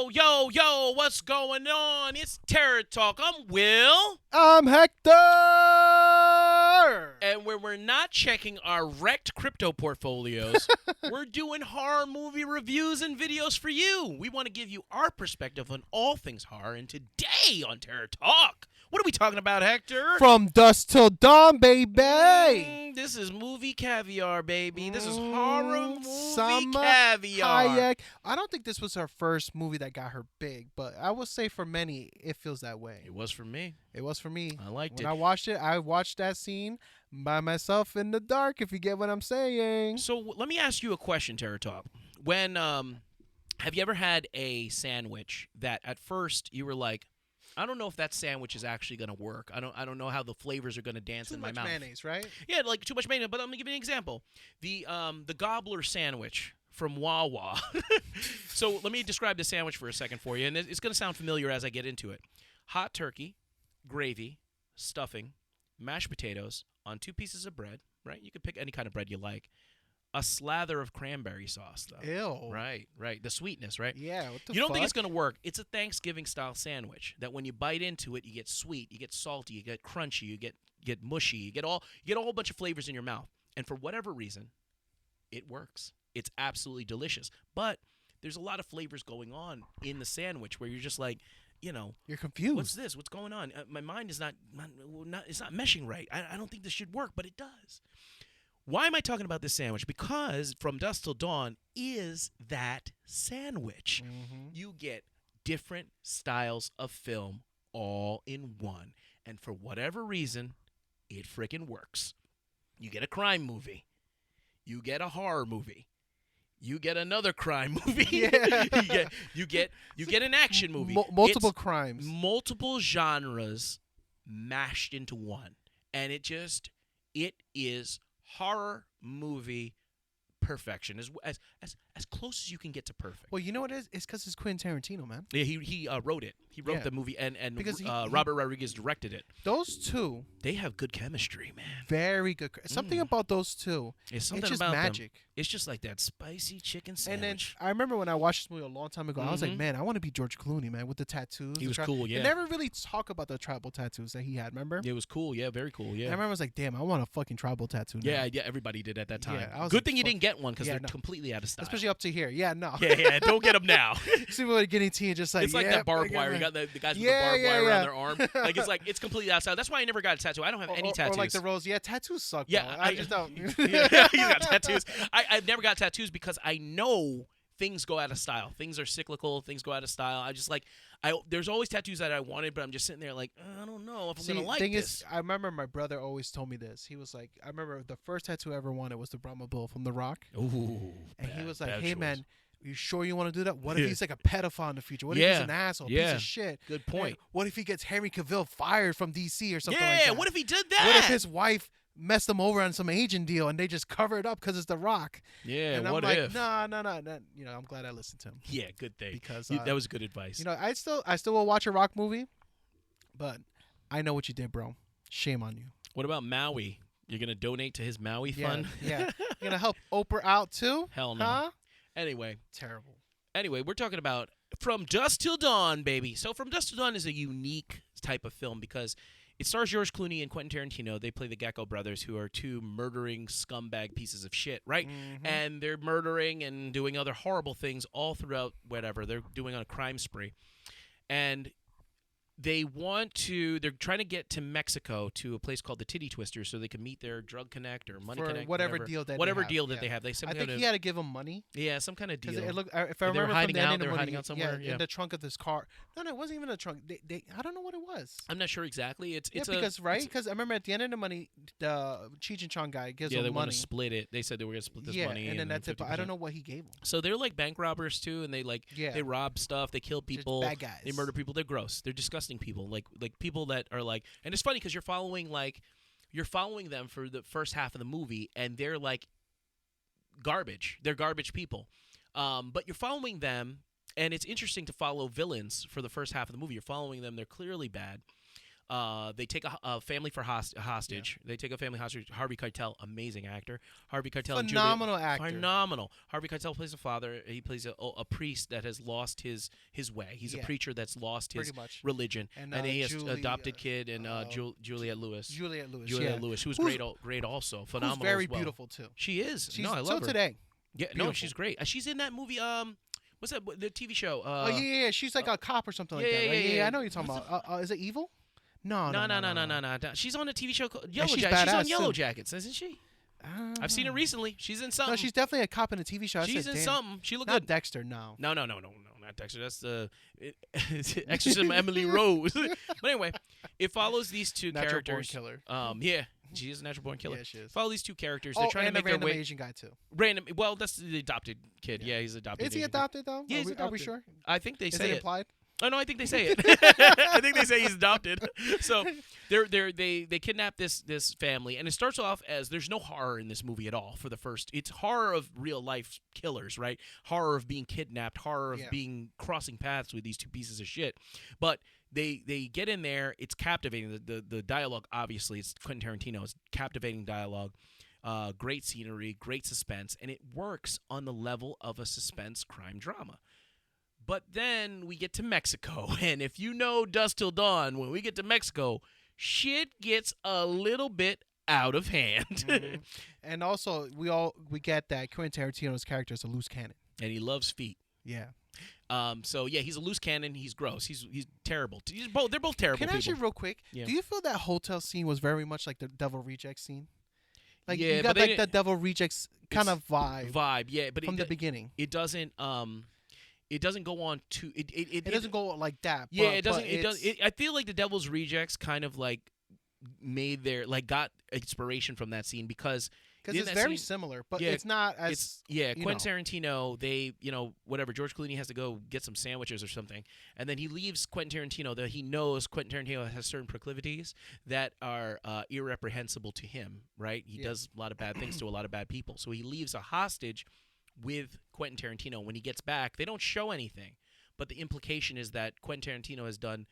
Yo, what's going on? It's Terror Talk. I'm Will. I'm Hector! And when we're not checking our wrecked crypto portfolios, we're doing horror movie reviews and videos for you. We want to give you our perspective on all things horror. And today on Terror Talk, what are we talking about, Hector? From dusk till dawn, baby! This is movie caviar, baby. This is horror movie Salma caviar. Hayek. I don't think this was her first movie that got her big, but I will say for many, it feels that way. It was for me. It was for me. I liked when it. I watched that scene by myself in the dark, if you get what I'm saying. So let me ask you a question, Terror Talk. When have you ever had a sandwich that at first you were like, I don't know if that sandwich is actually going to work. I don't know how the flavors are going to dance in my mouth. Too much mayonnaise, right? Yeah, like too much mayonnaise. But I'm going to give you an example. The gobbler sandwich from Wawa. So let me describe the sandwich for a second for you, and it's going to sound familiar as I get into it. Hot turkey, gravy, stuffing, mashed potatoes on 2 pieces of bread, right? You can pick any kind of bread you like. A slather of cranberry sauce, though. Ew. Right. The sweetness, right? Yeah, what the You don't think fuck? it's going to work. It's a Thanksgiving-style sandwich that when you bite into it, you get sweet, you get salty, you get crunchy, you get mushy, you get a whole bunch of flavors in your mouth. And for whatever reason, it works. It's absolutely delicious. But there's a lot of flavors going on in the sandwich where you're just like, You're confused. what's this? What's going on? My mind is not it's not meshing right. I don't think this should work, but it does. Why am I talking about this sandwich? Because From Dusk Till Dawn is that sandwich. Mm-hmm. You get different styles of film all in one. And for whatever reason, it freaking works. You get a crime movie. You get a horror movie. You get another crime movie. Yeah. you get an action movie. Multiple It's crimes. multiple genres mashed into one. And it is horror movie perfection, as close as you can get to perfect. Well, you know what it is? It's because it's Quentin Tarantino, man. Yeah, he wrote it. He wrote the movie, and Because Robert Rodriguez directed it. Those two, They have good chemistry, man. very good. Something about those two. It's something It's just about magic. them. It's just like that spicy chicken And then sandwich. I remember when I watched this movie a long time ago, I was like, Mhm. man, I want to be George Clooney, man, with the tattoos. He the was cool, yeah. They never really talk about the tribal tattoos that he had, remember? It was cool, yeah, very cool, And I yeah. remember I was like, damn, I want a fucking tribal tattoo now. Yeah, everybody did at that time. Yeah, I was Good like, thing you fuck. didn't get one because Yeah, they're no. completely out of style. Especially up to here. Yeah, no. yeah, don't get them now. See what getting teen just like, It's like yeah, that barbed I got wire. You my- got the guys with Yeah, the barbed yeah, wire yeah. around their arm. Like it's completely outside. That's why I never got a tattoo. I don't have any tattoos. Or like the rose. Yeah, tattoos suck. Yeah, bro. I just don't. Yeah, you got tattoos. I've never got tattoos because I know things go out of style. Things are cyclical. Things go out of style. I just there's always tattoos that I wanted, but I'm just sitting there like, I don't know if I'm See, gonna like thing this. is, I remember my brother always told me this. He was like, I remember the first tattoo I ever wanted was the Brahma Bull from The Rock. Ooh, And he was like, bad hey, choice. man, you sure you want to do that? What if Yeah. he's like a pedophile in the future? What if Yeah. he's an asshole, piece Yeah. of shit? Good point. What if he gets Henry Cavill fired from DC or something Yeah, like that? what if he did that? What if his wife messed him over on some agent deal and they just cover it up because it's The Rock? Yeah, and I'm what like, if? no. You know, I'm glad I listened to him. Yeah, good thing. Because, that was good advice. You know, I still will watch a Rock movie, but I know what you did, bro. Shame on you. What about Maui? You're gonna donate to his Maui fund? Yeah. You're gonna help Oprah out too? Hell no. Huh? Anyway, Terrible. we're talking about From Dusk Till Dawn, baby. So From Dusk Till Dawn is a unique type of film because it stars George Clooney and Quentin Tarantino. They play the Gecko brothers, who are 2 murdering scumbag pieces of shit, right? Mhm. And they're murdering and doing other horrible things all throughout whatever they're doing on a crime spree. And they're trying to get to Mexico to a place called the Titty Twister so they can meet their drug connect or money For connect. whatever deal that they whatever have, deal that yeah. they have. They I some think kind he had to give him money. some kind of Because deal. it looked, if I They were remember hiding from the out- ending they of were the hiding movie, out somewhere, yeah. in the trunk of this car. No, it wasn't even a trunk. They I don't know what it was. I'm not sure exactly. It's Because because I remember at the end of the money, the Cheech and Chong guy gives they him want money. to split it. They said they were going to split this Yeah, money. and then that's it. But I 50%. don't know what he gave him. So they're like bank robbers too, and they Yeah. rob stuff, they kill Just people, bad guys. they murder people. They're gross. They're disgusting people. Like people that are like, and it's funny because you're following them for the first half of the movie, and they're like garbage. They're garbage people. But you're following them, and it's interesting to follow villains for the first half of the movie. You're following them. They're clearly bad. They take a family for hostage. They take a family hostage. Harvey Keitel, amazing actor. Harvey Keitel, Phenomenal actor. Phenomenal. Harvey Keitel plays a father. He plays a priest that has lost his way. He's a preacher that's lost his religion, and he has an adopted kid, and Juliette Lewis. Juliette Lewis, who's great also. Phenomenal. Who's very as well. beautiful too. She is. She's, I love her. Today. Yeah, beautiful. no, she's great. She's in that movie. What's that? The TV show. Yeah. She's like a cop or something like that. Right? Yeah, I know what you're talking about. Is it Evil? No. She's on a TV show called Yellow she's Jackets. She's on badass, Yellow too. Jackets, isn't she? I've seen her recently. She's in something. No, she's definitely a cop in a TV show. She's in something. She looked not good. Dexter, no. No, not Dexter. That's Exorcism Emily Rose. But anyway, it follows these two Natural characters. Born killer. Yeah. She is a natural born killer. Yeah, she is. Follow these two characters. They're trying to make their way. And a random Asian guy too. Random. Well, that's the adopted kid. Yeah, he's adopted. Is he adopted though? Yeah, he's adopted. Are we sure? I think they say Is it it. implied? Oh no, I think they say it. I think they say he's adopted. So they kidnap this family, and it starts off as there's no horror in this movie at all. For the first, it's horror of real life killers, right? Horror of being kidnapped, horror of being crossing paths with these two pieces of shit. But they get in there. It's captivating. The dialogue, obviously, it's Quentin Tarantino. It's captivating dialogue. Great scenery, great suspense, and it works on the level of a suspense crime drama. But then we get to Mexico, and if you know Dusk Till Dawn, when we get to Mexico, shit gets a little bit out of hand. Mm-hmm. And also, we get that Quentin Tarantino's character is a loose cannon, and he loves feet. Yeah. So yeah, he's a loose cannon. He's gross. He's terrible. They're both terrible. Can I ask you real quick? Yeah. Do you feel that hotel scene was very much like the Devil Rejects scene? Like yeah, you got like the Devil Rejects kind of vibe. Yeah, but from the beginning, it doesn't. It doesn't go on to it doesn't go like that. Yeah, it doesn't. It does. I feel like the Devil's Rejects kind of like made their got inspiration from that scene because it's very similar, but it's not as Quentin Tarantino. They whatever George Clooney has to go get some sandwiches or something, and then he leaves Quentin Tarantino. That he knows Quentin Tarantino has certain proclivities that are irreprehensible to him. Right? He does a lot of bad things to a lot of bad people, so he leaves a hostage with Quentin Tarantino. When he gets back, they don't show anything, but the implication is that Quentin Tarantino has done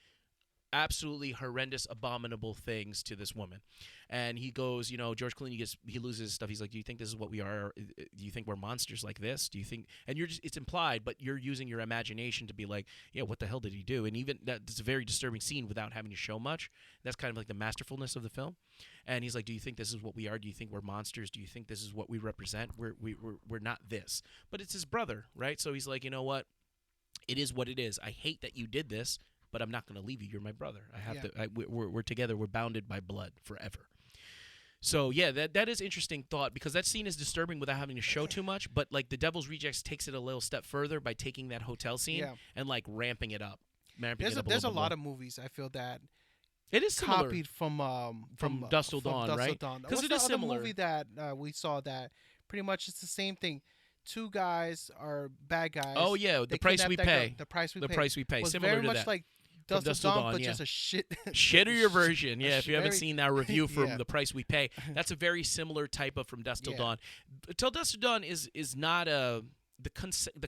absolutely horrendous, abominable things to this woman. And he goes, George Clooney he loses his stuff. He's like, do you think this is what we are? Do you think we're monsters like this? Do you think? And it's implied, but you're using your imagination to be like, yeah, what the hell did he do? And even that's a very disturbing scene without having to show much. That's kind of like the masterfulness of the film. And he's like, do you think this is what we are? Do you think we're monsters? Do you think this is what we represent? We're not this. But it's his brother, right? So he's like, you know what? It is what it is. I hate that you did this, but I'm not going to leave you. You're my brother. I have to. We're together. We're bounded by blood forever. So yeah, that is interesting thought because that scene is disturbing without having to show too much. But like the Devil's Rejects takes it a little step further by taking that hotel scene and like ramping it up. There's a lot of movies I feel that it is copied from Dusk Till Dawn, right? Because it is similar. Movie that we saw that pretty much it's the same thing. Two guys are bad guys. Oh yeah, The Price We Pay. The Price We Pay. The Price We Pay. Was Similar very to much that. Like Dusk Till Dawn, but just a shittier version. Yeah, if you haven't seen that review from The Price We Pay, that's a very similar type of From Dusk Till Dawn. Till Dusk Till Dawn is not the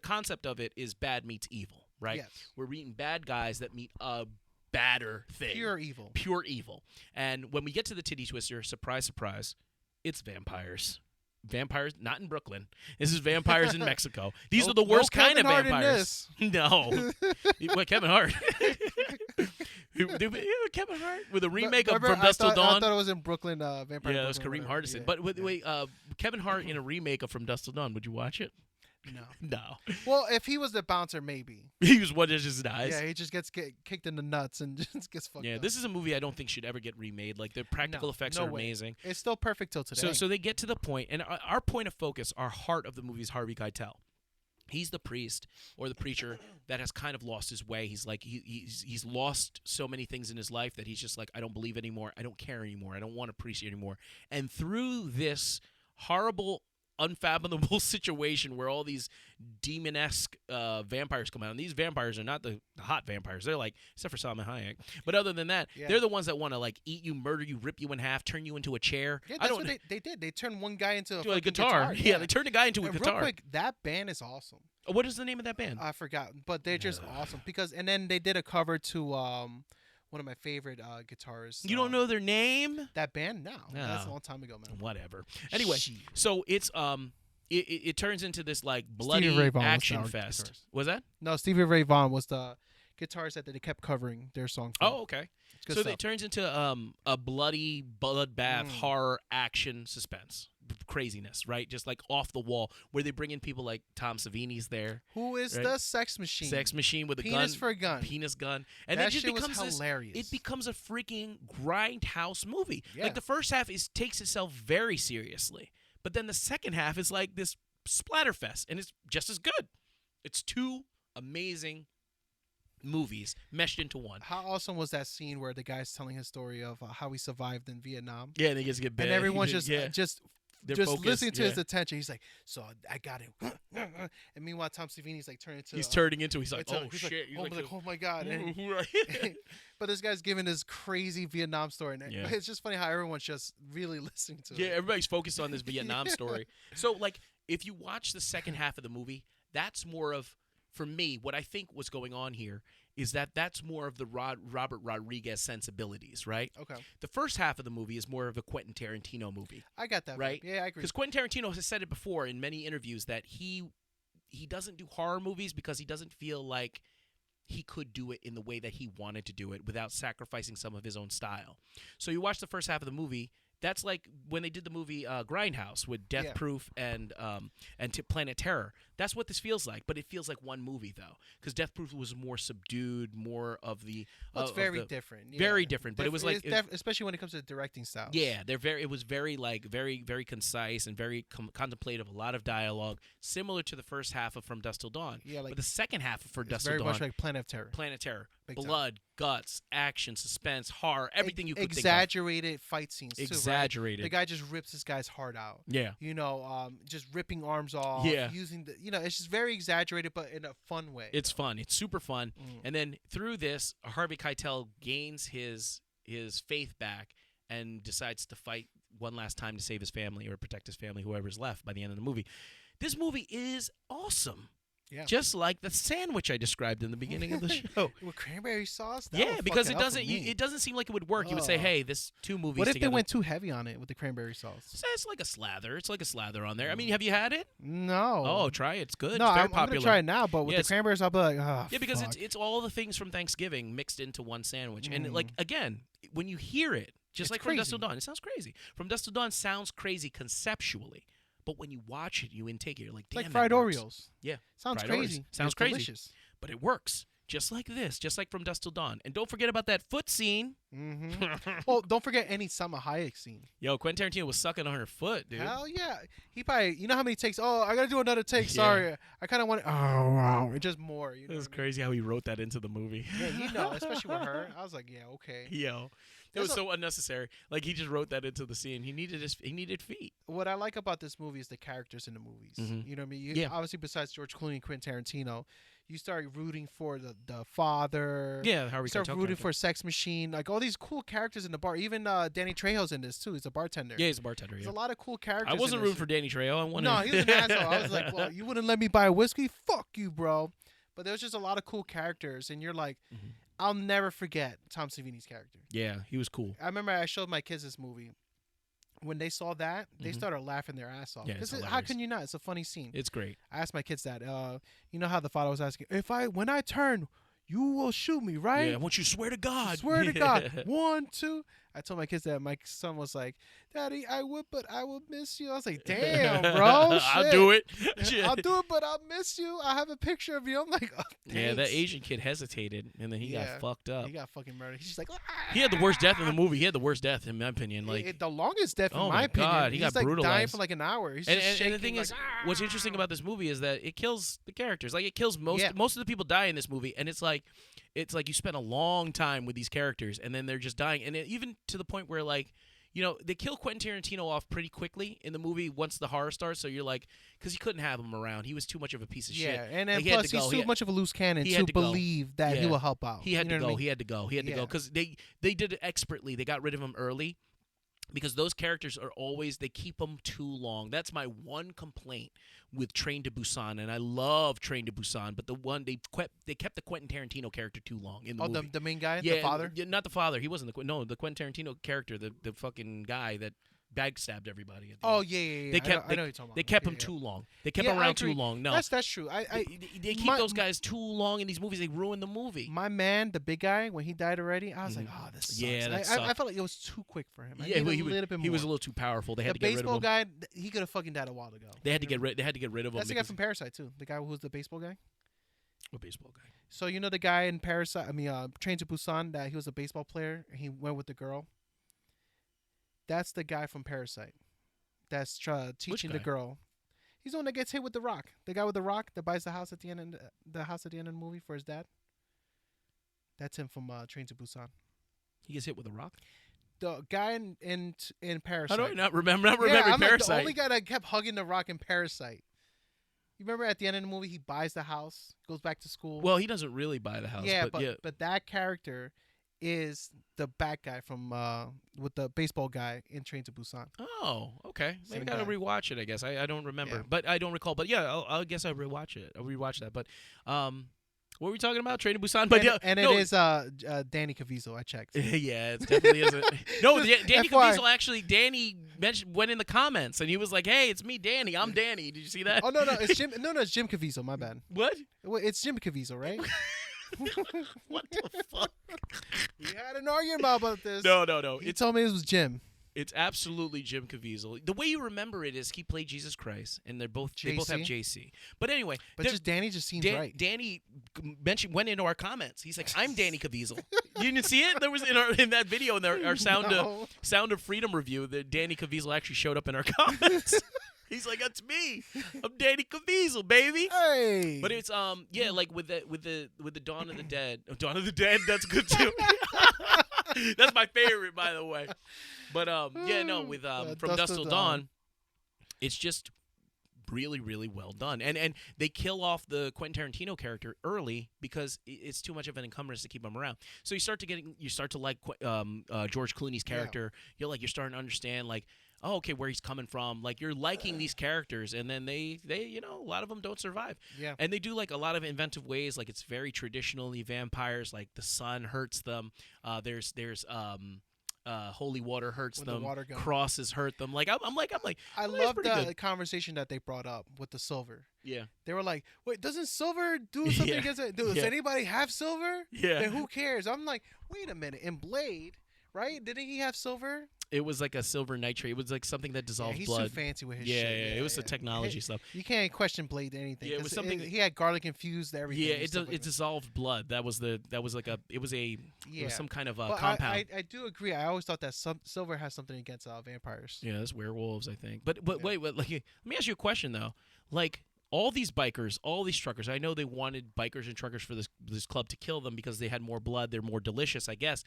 concept of it is bad meets evil, right? Yes. We're meeting bad guys that meet a badder thing. Pure evil. Pure evil. And when we get to the titty twister, surprise, surprise, it's vampires. Vampires, not in Brooklyn. This is vampires in Mexico. These are the worst kind of vampires. No. What, Kevin Hart? Kevin Hart with a remake of From Dusk Till Dawn. I thought it was in Brooklyn. Vampire. Yeah, it was Kareem Hardison. Yeah. But wait, Kevin Hart in a remake of From Dusk Till Dawn. Would you watch it? No. Well, if he was the bouncer, maybe. He was what just dies. Yeah, he just gets kicked in the nuts and just gets fucked up. Yeah, this is a movie I don't think should ever get remade. Like, the practical effects are amazing. It's still perfect till today. So they get to the point, and our point of focus, our heart of the movie is Harvey Keitel. He's the priest or the preacher that has kind of lost his way. He's like he's lost so many things in his life that he's just like, I don't believe anymore. I don't care anymore. I don't want to preach anymore. And through this horrible, unfathomable situation where all these demon-esque vampires come out, and these vampires are not the hot vampires. They're like, except for Salma Hayek, but other than that, they're the ones that want to like eat you, murder you, rip you in half, turn you into a chair. Yeah, that's what they did. They turned one guy into a guitar. Yeah, they turned a guy into a guitar. Real quick, that band is awesome. What is the name of that band? I forgot, but they're just awesome and then they did a cover to one of my favorite guitarists. You don't know their name? that band? No, that's a No. long time ago, man. Whatever. Anyway, Shit. so it's it turns into this like Stevie bloody Ray Vaughan was action the fest. guitarist. Was that? No, Stevie Ray Vaughan was the guitarist that they kept covering their song from. Oh, okay. It's good So stuff. it turns into a bloody bloodbath horror action suspense craziness, right? Just like off the wall, where they bring in people like Tom Savini's there, Who is right? the sex machine? sex machine with a Penis gun, for a gun. penis gun, and That it just shit was becomes hilarious. It becomes a freaking grindhouse movie. Yeah. Like the first half takes itself very seriously, but then the second half is like this splatterfest, and it's just as good. It's two amazing movies meshed into one. How awesome was that scene where the guy's telling his story of how he survived in Vietnam? Yeah, and he gets to get bad. And everyone's yeah. just They're just focused, listening to yeah. his attention. He's like, so I got him. And meanwhile, Tom Savini's like turning into. He's turning into. He's like, it's a- oh he's shit. Like, oh my god. And Right. but this guy's giving this crazy Vietnam story, and Yeah. it's just funny how everyone's just really listening to Yeah, it. everybody's focused on this Vietnam story. So, like, if you watch the second half of the movie, that's more of, for me, what I think was going on here is that's more of the Robert Rodriguez sensibilities, right? Okay, The first half of the movie is more of a Quentin Tarantino movie, I got that. right? Yeah, I agree. Because Quentin Tarantino has said it before in many interviews that he doesn't do horror movies because he doesn't feel like he could do it in the way that he wanted to do it without sacrificing some of his own style. So you watch the first half of the movie. That's like when they did the movie Grindhouse with Death Yeah. Proof and Planet Terror. That's what this feels like, but it feels like one movie though, because Death Proof was more subdued, more of the. Well, it's of very the- different. Yeah. Very different, but it was like especially when it comes to directing styles. yeah, it was very like very very concise and very contemplative. A lot of dialogue, similar to the first half of From Dusk Till Dawn. Yeah, like but the second half of From it's Dusk very Till much Dawn, like Planet of Terror. Planet Terror, Big time. blood, guts, action, suspense, horror, everything you could think of. Exaggerated fight scenes too. Exaggerated. Right? The guy just rips this guy's heart out. Yeah. You know, just ripping arms off. Yeah. Using the, it's just very exaggerated, but in a fun way. It's fun. It's super fun. Mm. And then through this, Harvey Keitel gains his faith back and decides to fight one last time to save his family or protect his family, whoever's left by the end of the movie. This movie is awesome. Yeah. Just like the sandwich I described in the beginning of the show. With cranberry sauce. That Yeah, would because fuck it up for doesn't. me. It doesn't seem like it would work. You would say, Ugh. "Hey, this two movies What if together." they went too heavy on it with the cranberry sauce? It's like a slather. It's like a slather on there. I mean, have you had it? No. Oh, try it. It's good. no, it's very I'm popular. gonna try it now, but with Yeah, the it's- cranberry sauce, I'll be like, oh, Yeah, because fuck. it's all the things from Thanksgiving mixed into one sandwich. And Mm. like again, when you hear it, just It's like From Dusk Till crazy. Dawn, it sounds crazy. From Dusk Till Dawn sounds crazy conceptually, but when you watch it, you intake it. You're like, It's damn, like that fried works. Oreos. Yeah, Sounds fried Oreos. crazy. Sounds It's crazy. Delicious. But it works. Just like this, just like From Dusk Till Dawn. And don't forget about that foot scene. Mm-hmm. Well, don't forget any Salma Hayek scene. Yo, Quentin Tarantino was sucking on her foot, dude. Hell yeah. He probably, you know how many takes? Oh, I got to do another take. Yeah. Sorry. I kind of want to, oh, wow. It's just more. You know It was what I mean? crazy how he wrote that into the movie. Yeah, especially with her. I was like, yeah, okay. Yo, it There's was a- so unnecessary. Like he just wrote that into the scene. He needed feet. What I like about this movie is the characters in the movies. Mhm. You know what I mean? Yeah. Obviously, besides George Clooney and Quentin Tarantino, you start rooting for the father. Yeah, how You we start rooting for Sex Machine. Like all these cool characters in the bar. Even Danny Trejo's in this too. He's a bartender. Yeah, he's a bartender. There's Yeah. a lot of cool characters. I wasn't in rooting this. for Danny Trejo. I wanted. No, he was an asshole. I was like, well, you wouldn't let me buy a whiskey? Fuck you, bro. But there was just a lot of cool characters, and you're like, Mhm. I'll never forget Tom Savini's character. Yeah, he was cool. I remember I showed my kids this movie. When they saw that, they Mhm. started laughing their ass off. Yeah, it's 'Cause how hilarious. can you not? It's a funny scene. It's great. I asked my kids that. You know how the father was asking, when I turn, you will shoot me, right? Yeah, I want you to swear to God. Swear to God. 1, 2. I told my kids that. My son was like, Daddy, I would, but I will miss you. I was like, damn, bro. I'll do it. I'll do it, but I'll miss you. I have a picture of you. I'm like, oh, Yeah, that thanks. Asian kid hesitated, and then he Yeah. got fucked up. He got fucking murdered. He's just like, He had the worst death in the movie. He had the worst death, in my opinion. Like, the longest death, in oh my my opinion. God, he He's got like dying brutalized. for like an hour. He's and, just and, shaking, and the thing like, is, what's interesting about this movie is that it kills the characters. Like, it kills most Yeah. most of the people die in this movie, and it's like you spend a long time with these characters, and then they're just dying, and even to the point where like. You know, they kill Quentin Tarantino off pretty quickly in the movie once the horror starts. So you're like, because you couldn't have him around. He was too much of a piece of shit. yeah, and then Like, he had plus to go. he's He too had- much of a loose cannon he to had to go. believe that he Yeah. will help out. He had You to know what go. I mean? He had to go. He had to go Yeah. because they did it expertly. They got rid of him early. because those characters are always, they keep them too long. That's my one complaint with Train to Busan, and I love Train to Busan, but the one they kept the Quentin Tarantino character too long in the movie. The main guy, Yeah, the father. yeah, not the father. He wasn't the Quentin Tarantino character, the fucking guy that backstabbed everybody. At the Oh end. yeah. They kept I know what you're talking about. They kept Yeah, him yeah. too long. They kept Yeah, him I around too agree. long. No, That's true. they keep those guys too long in these movies. They ruin the movie. My man, the big guy, when he died already, I was like, oh, this sucks. Yeah, that I sucked. felt like it was too quick for him. I Yeah, needed he a little bit more. was a little too powerful. They had The to get rid of baseball him. guy, he could have fucking died a while ago. They had to get rid of him. That's the guy because- from Parasite too. The guy who was the baseball guy. What baseball guy? So you know the guy in Parasite? I mean, Train to Busan. That he was a baseball player. And he went with the girl. That's the guy from Parasite. That's teaching the guy? girl. He's the one that gets hit with the rock. The guy with the rock that buys the house at the end, the house at the end of the movie for his dad. That's him from Train to Busan. He gets hit with a rock. The guy in Parasite. How do I not remember? Not remembering I'm like, Parasite. the only guy that kept hugging the rock in Parasite. You remember at the end of the movie, he buys the house, goes back to school. Well, he doesn't really buy the house. yeah, but but that character is the bad guy from with the baseball guy in Train to Busan. Oh, okay. Maybe Same I gotta guy. rewatch it. I guess I don't remember, Yeah. but I don't recall. But yeah, I guess I'll rewatch it. I'll rewatch that. But what were we talking about? Train to Busan. But And no, it is Danny Caviezel. I checked. yeah, it definitely isn't. No, Just Danny FYI. Caviezel actually. Danny went in the comments and he was like, "Hey, it's me, Danny. I'm Danny." Did you see that? Oh no, it's Jim. No, it's Jim Caviezel. My bad. What? Well, it's Jim Caviezel, right? What the fuck? We had an argument about this. No. He told me it was Jim. It's absolutely Jim Caviezel. The way you remember it is he played Jesus Christ, and they both have JC. But anyway, But just Danny just seems right. Danny went into our comments. He's like, "I'm Danny Caviezel." You didn't see it? There was in that video in our No. Sound of Freedom review that Danny Caviezel actually showed up in our comments. He's like, "That's me. I'm Danny Caviezel, baby." Hey. But it's like with the Dawn of the Dead. Oh, Dawn of the Dead, that's good too. That's my favorite, by the way. But with From Dusk Till Dawn, it's just really, really well done. And they kill off the Quentin Tarantino character early because it's too much of an encumbrance to keep him around. So you start to like George Clooney's character. You're starting to understand like, oh, okay, where he's coming from. Like you're liking these characters, and then they a lot of them don't survive. Yeah. And they do like a lot of inventive ways. Like it's very traditionally vampires. Like the sun hurts them. There's holy water hurts With the them. water gun. Crosses hurt them. Like I'm like. I well, that's love pretty the good. conversation that they brought up with the silver. Yeah. They were like, "Wait, doesn't silver do something Yeah. against it? Does Yeah. anybody have silver? Yeah. Then who cares?" I'm like, "Wait a minute." In Blade, right? Didn't he have silver? It was like a silver nitrate. It was like something that Yeah, dissolved he's blood. too fancy with his Yeah, shit. it was the technology stuff. You can't question Blade anything. Yeah, it was 'cause something- he had garlic infused everything. Yeah, and stuff like it that. dissolved blood. It was some kind of But compound. I do agree. I always thought that silver has something against vampires. Yeah, that's werewolves, I think. But Yeah. wait, like, let me ask you a question though. Like all these bikers, all these truckers, I know they wanted bikers and truckers for this club to kill them because they had more blood. They're more delicious, I guess,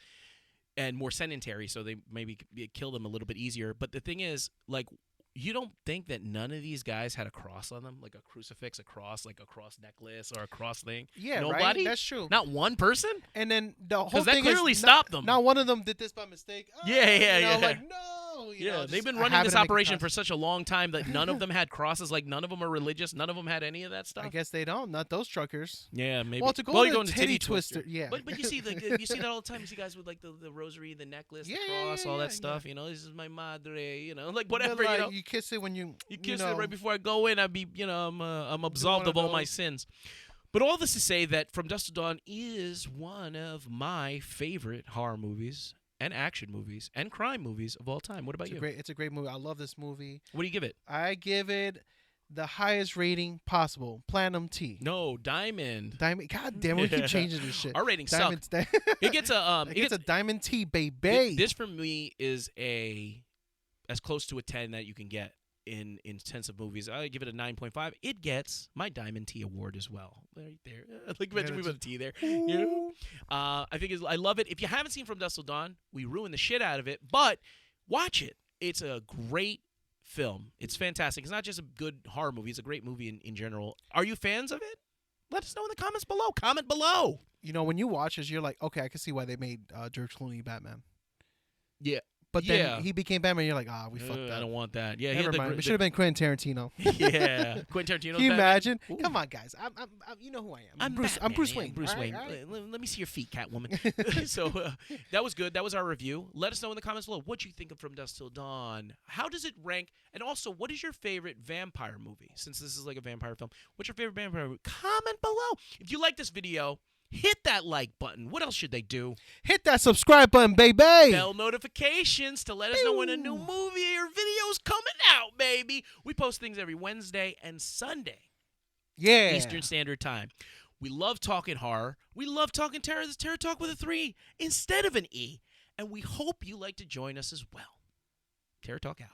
and more sedentary, so they maybe kill them a little bit easier. But the thing is, like, you don't think that none of these guys had a cross on them, like a crucifix, a cross, like a cross necklace or a cross thing? Yeah, Nobody? right. That's true. Not one person? And then the whole Because that thing clearly is stopped them. Not one of them did this by mistake. Oh, Yeah, yeah, you know, yeah. Like no. You know, They've just been a running habit this of making operation for crosses. such a long time that none of them had crosses. Like none of them are religious. None of them had any of that stuff. I guess they don't. Not those truckers. Yeah, maybe. Well, to go you're to going Titty Twister, yeah. But you see you see that all the time. You see guys with like the rosary, the necklace, Yeah, the yeah, cross, yeah, all yeah, that stuff. You know, this is my madre. You know, like But, whatever. like, you know, you kiss it when you kiss know, it right before I go in. I'm absolved one of of all my those. sins. But all this to say that From Dusk Till Dawn is one of my favorite horror movies and action movies and crime movies of all time. What about you? It's a great movie. I love this movie. What do you give it? I give it the highest rating possible. Platinum T. No, Diamond. Diamond. God damn, we keep changing this shit. Our ratings Diamond. suck. It gets a It gets a Diamond T, baby. This for me is as close to a 10 that you can get in intensive movies. I give it a 9.5. It gets my Diamond T award as well. Right there. Like imagine we put a T there. Yeah. I love it. If you haven't seen From Dusk Till Dawn, we ruined the shit out of it, but watch it. It's a great film. It's fantastic. It's not just a good horror movie. It's a great movie in general. Are you fans of it? Let us know in the comments below. Comment below. You know, when you watch this, you're like, okay, I can see why they made George Clooney Batman. Yeah. But then he became Batman. And you're like, we fucked I up. don't want that. Yeah, Never mind. It should have been Quentin Tarantino. Yeah, Quentin Tarantino. Can you imagine? Come on, guys. I'm you know who I am. I'm Bruce. Batman, I'm Bruce man. Wayne. Bruce All Wayne. right. Let me see your feet, Catwoman. So that was good. That was our review. Let us know in the comments below what you think of From Dusk Till Dawn. How does it rank? And also, what is your favorite vampire movie? Since this is like a vampire film, what's your favorite vampire movie? Comment below. If you like this video, hit that like button. What else should they do? Hit that subscribe button, baby. Bell notifications to let us know when a new movie or video is coming out, baby. We post things every Wednesday and Sunday. Yeah. Eastern Standard Time. We love talking horror. We love talking terror. This is Terror Talk with a 3 instead of an E. And we hope you like to join us as well. Terror Talk out.